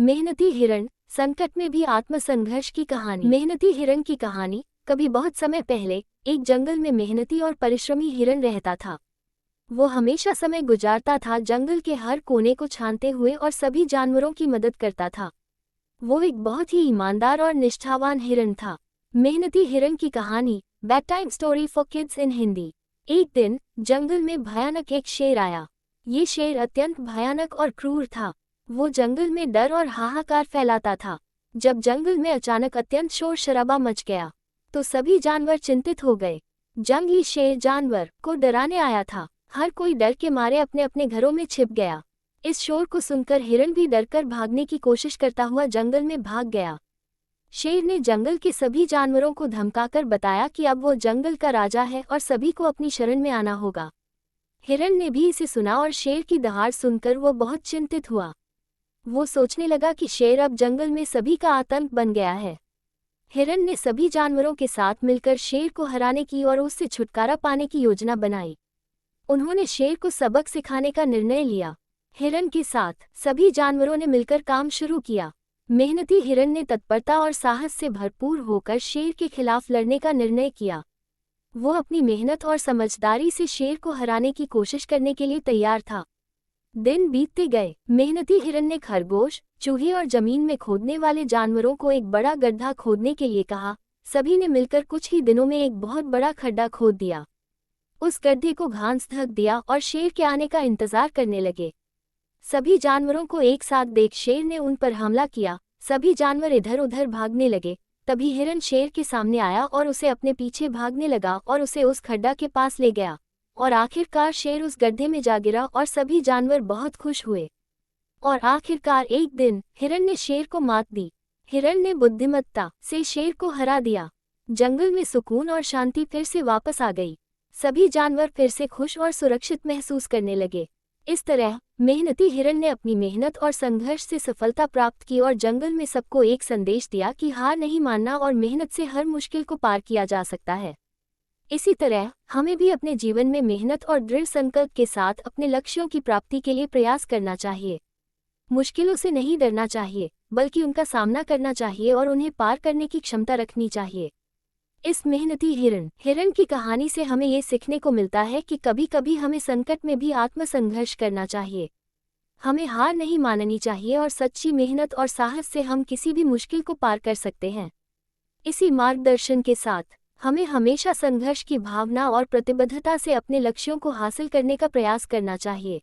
मेहनती हिरण, संकट में भी आत्मसंघर्ष की कहानी। मेहनती हिरण की कहानी। कभी बहुत समय पहले एक जंगल में मेहनती और परिश्रमी हिरण रहता था। वो हमेशा समय गुजारता था, जंगल के हर कोने को छानते हुए और सभी जानवरों की मदद करता था। वो एक बहुत ही ईमानदार और निष्ठावान हिरण था। मेहनती हिरण की कहानी, bed time story for kids in Hindi. एक दिन जंगल में भयानक एक शेर आया। ये शेर अत्यंत भयानक और क्रूर था। वो जंगल में डर और हाहाकार फैलाता था। जब जंगल में अचानक अत्यंत शोर शराबा मच गया तो सभी जानवर चिंतित हो गए। जंगली शेर जानवर को डराने आया था। हर कोई डर के मारे अपने अपने घरों में छिप गया। इस शोर को सुनकर हिरण भी डरकर भागने की कोशिश करता हुआ जंगल में भाग गया। शेर ने जंगल के सभी जानवरों को धमकाकर बताया कि अब वो जंगल का राजा है और सभी को अपनी शरण में आना होगा। हिरण ने भी इसे सुना और शेर की दहाड़ सुनकर वो बहुत चिंतित हुआ। वो सोचने लगा कि शेर अब जंगल में सभी का आतंक बन गया है। हिरण ने सभी जानवरों के साथ मिलकर शेर को हराने की और उससे छुटकारा पाने की योजना बनाई। उन्होंने शेर को सबक सिखाने का निर्णय लिया। हिरण के साथ सभी जानवरों ने मिलकर काम शुरू किया। मेहनती हिरण ने तत्परता और साहस से भरपूर होकर शेर के खिलाफ लड़ने का निर्णय किया। वो अपनी मेहनत और समझदारी से शेर को हराने की कोशिश करने के लिए तैयार था। दिन बीतते गए। मेहनती हिरण ने खरगोश, चूहे और जमीन में खोदने वाले जानवरों को एक बड़ा गड्ढा खोदने के लिए कहा। सभी ने मिलकर कुछ ही दिनों में एक बहुत बड़ा खड्डा खोद दिया। उस गड्ढे को घास ढक दिया और शेर के आने का इंतजार करने लगे। सभी जानवरों को एक साथ देख शेर ने उन पर हमला किया। सभी जानवर इधर उधर भागने लगे। तभी हिरण शेर के सामने आया और उसे अपने पीछे भागने लगा और उसे उस खड्डा के पास ले गया। और आखिरकार शेर उस गड्ढे में जा गिरा और सभी जानवर बहुत खुश हुए। और आखिरकार एक दिन हिरण ने शेर को मात दी। हिरण ने बुद्धिमत्ता से शेर को हरा दिया। जंगल में सुकून और शांति फिर से वापस आ गई। सभी जानवर फिर से खुश और सुरक्षित महसूस करने लगे। इस तरह मेहनती हिरण ने अपनी मेहनत और संघर्ष से सफलता प्राप्त की और जंगल में सबको एक संदेश दिया कि हार नहीं मानना और मेहनत से हर मुश्किल को पार किया जा सकता है। इसी तरह हमें भी अपने जीवन में मेहनत और दृढ़ संकल्प के साथ अपने लक्ष्यों की प्राप्ति के लिए प्रयास करना चाहिए। मुश्किलों से नहीं डरना चाहिए, बल्कि उनका सामना करना चाहिए और उन्हें पार करने की क्षमता रखनी चाहिए। इस मेहनती हिरण की कहानी से हमें ये सीखने को मिलता है कि कभी कभी हमें संकट में भी आत्मसंघर्ष करना चाहिए। हमें हार नहीं माननी चाहिए और सच्ची मेहनत और साहस से हम किसी भी मुश्किल को पार कर सकते हैं। इसी मार्गदर्शन के साथ हमें हमेशा संघर्ष की भावना और प्रतिबद्धता से अपने लक्ष्यों को हासिल करने का प्रयास करना चाहिए।